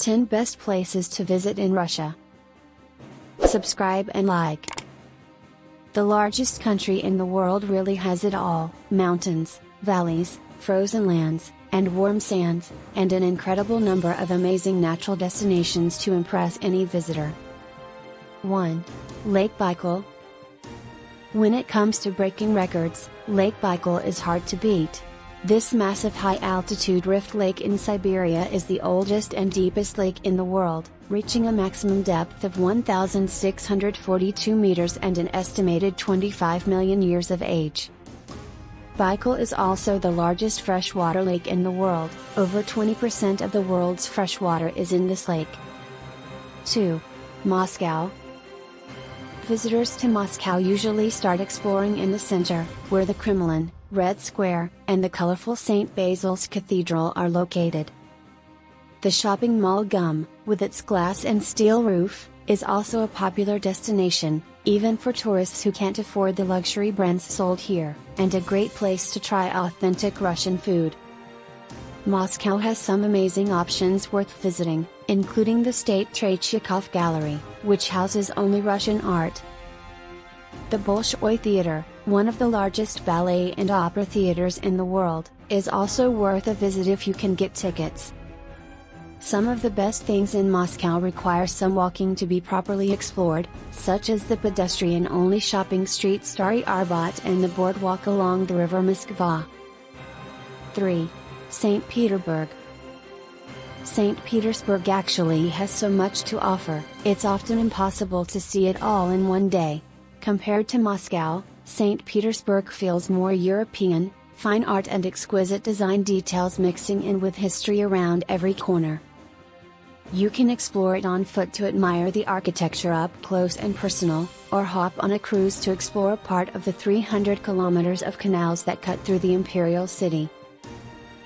10 best places to visit in Russia. Subscribe and like. The largest country in the world really has it all: mountains, valleys, frozen lands, and warm sands, and an incredible number of amazing natural destinations to impress any visitor. 1. Lake Baikal. When it comes to breaking records, Lake Baikal is hard to beat. This massive high-altitude rift lake in Siberia is the oldest and deepest lake in the world, reaching a maximum depth of 1,642 meters and an estimated 25 million years of age. Baikal is also the largest freshwater lake in the world. Over 20% of the world's freshwater is in this lake. 2. Moscow. Visitors to Moscow usually start exploring in the center, where the Kremlin, Red Square, and the colorful St. Basil's Cathedral are located. The shopping mall GUM, with its glass and steel roof, is also a popular destination, even for tourists who can't afford the luxury brands sold here, and a great place to try authentic Russian food. Moscow has some amazing options worth visiting, including the State Tretyakov Gallery, which houses only Russian art. The Bolshoi Theater, one of the largest ballet and opera theaters in the world, is also worth a visit if you can get tickets. Some of the best things in Moscow require some walking to be properly explored, such as the pedestrian-only shopping street Stary Arbat and the boardwalk along the river Moskva. 3. St. Petersburg. St. Petersburg actually has so much to offer, it's often impossible to see it all in one day. Compared to Moscow, St. Petersburg feels more European, fine art and exquisite design details mixing in with history around every corner. You can explore it on foot to admire the architecture up close and personal, or hop on a cruise to explore part of the 300 kilometers of canals that cut through the imperial city.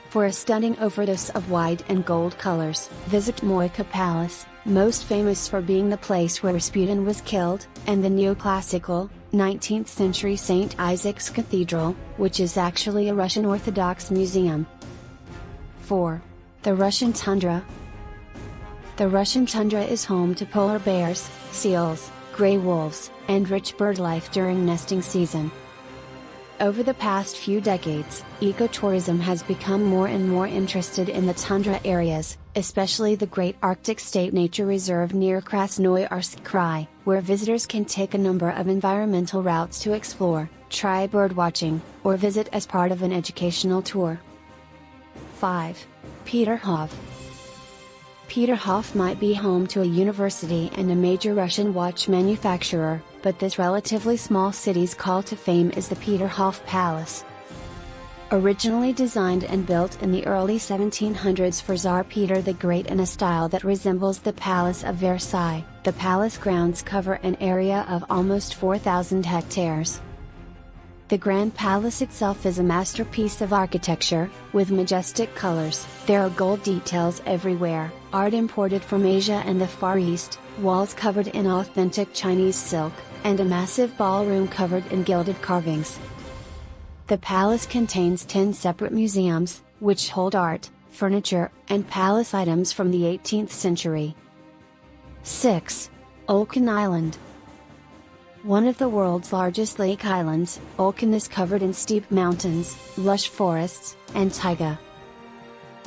For a stunning overdose of white and gold colors, visit Moika Palace, most famous for being the place where Rasputin was killed, and the neoclassical, 19th century St. Isaac's Cathedral, which is actually a Russian Orthodox museum. 4. The Russian Tundra. The Russian tundra is home to polar bears, seals, gray wolves, and rich bird life during nesting season. Over the past few decades, ecotourism has become more and more interested in the tundra areas, especially the Great Arctic State Nature Reserve near Krasnoyarsk Krai, where visitors can take a number of environmental routes to explore, try birdwatching, or visit as part of an educational tour. 5. Peterhof. Peterhof might be home to a university and a major Russian watch manufacturer, but this relatively small city's call to fame is the Peterhof Palace. Originally designed and built in the early 1700s for Tsar Peter the Great in a style that resembles the Palace of Versailles, the palace grounds cover an area of almost 4,000 hectares. The Grand Palace itself is a masterpiece of architecture, with majestic colors. There are gold details everywhere, art imported from Asia and the Far East, walls covered in authentic Chinese silk, and a massive ballroom covered in gilded carvings. The palace contains 10 separate museums, which hold art, furniture, and palace items from the 18th century. 6. Ulkan Island. One of the world's largest lake islands, Ulkan is covered in steep mountains, lush forests, and taiga.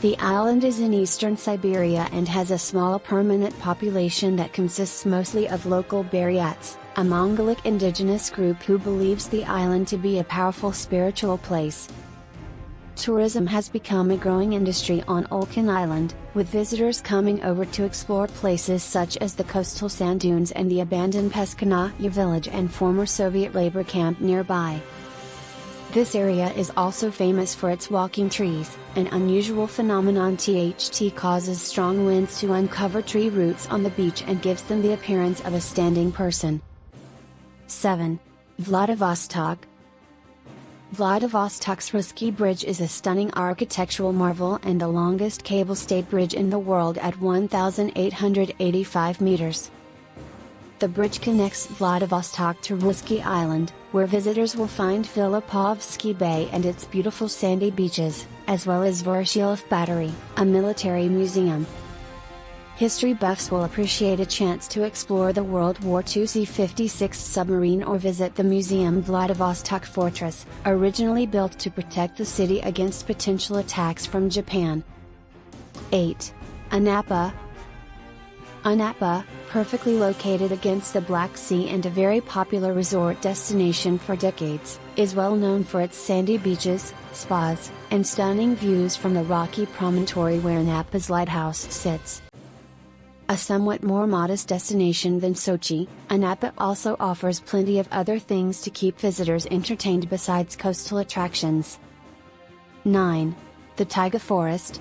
The island is in eastern Siberia and has a small permanent population that consists mostly of local Buryats, a Mongolic indigenous group who believes the island to be a powerful spiritual place. Tourism has become a growing industry on Ulkan Island, with visitors coming over to explore places such as the coastal sand dunes and the abandoned Peskanaya village and former Soviet labor camp nearby. This area is also famous for its walking trees, an unusual phenomenon. THT causes strong winds to uncover tree roots on the beach and gives them the appearance of a standing person. 7. Vladivostok. Vladivostok's Russky Bridge is a stunning architectural marvel and the longest cable-stayed bridge in the world at 1,885 meters. The bridge connects Vladivostok to Kissy Island, where visitors will find Filipovsky Bay and its beautiful sandy beaches, as well as Vorshilov Battery, a military museum. History buffs will appreciate a chance to explore the World War II C-56 submarine or visit the museum Vladivostok Fortress, originally built to protect the city against potential attacks from Japan. 8. Anapa. Anapa, perfectly located against the Black Sea and a very popular resort destination for decades, is well known for its sandy beaches, spas, and stunning views from the rocky promontory where Anapa's lighthouse sits. A somewhat more modest destination than Sochi, Anapa also offers plenty of other things to keep visitors entertained besides coastal attractions. 9. The Taiga Forest.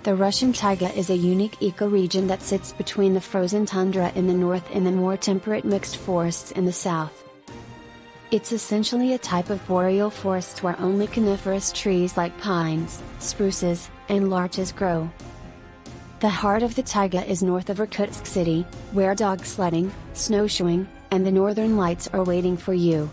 The Russian taiga is a unique ecoregion that sits between the frozen tundra in the north and the more temperate mixed forests in the south. It's essentially a type of boreal forest where only coniferous trees like pines, spruces, and larches grow. The heart of the taiga is north of Irkutsk city, where dog sledding, snowshoeing, and the northern lights are waiting for you.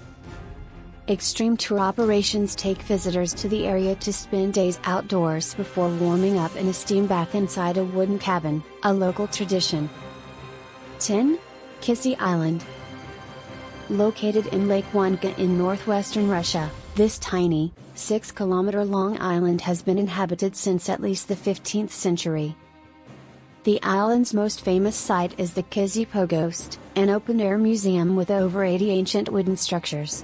Extreme tour operations take visitors to the area to spend days outdoors before warming up in a steam bath inside a wooden cabin, a local tradition. 10. Kissy Island. Located in Lake Volga in northwestern Russia, this tiny, 6-kilometer-long island has been inhabited since at least the 15th century. The island's most famous site is the Kissy Poghost, an open-air museum with over 80 ancient wooden structures.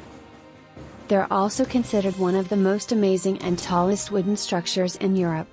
They're also considered one of the most amazing and tallest wooden structures in Europe.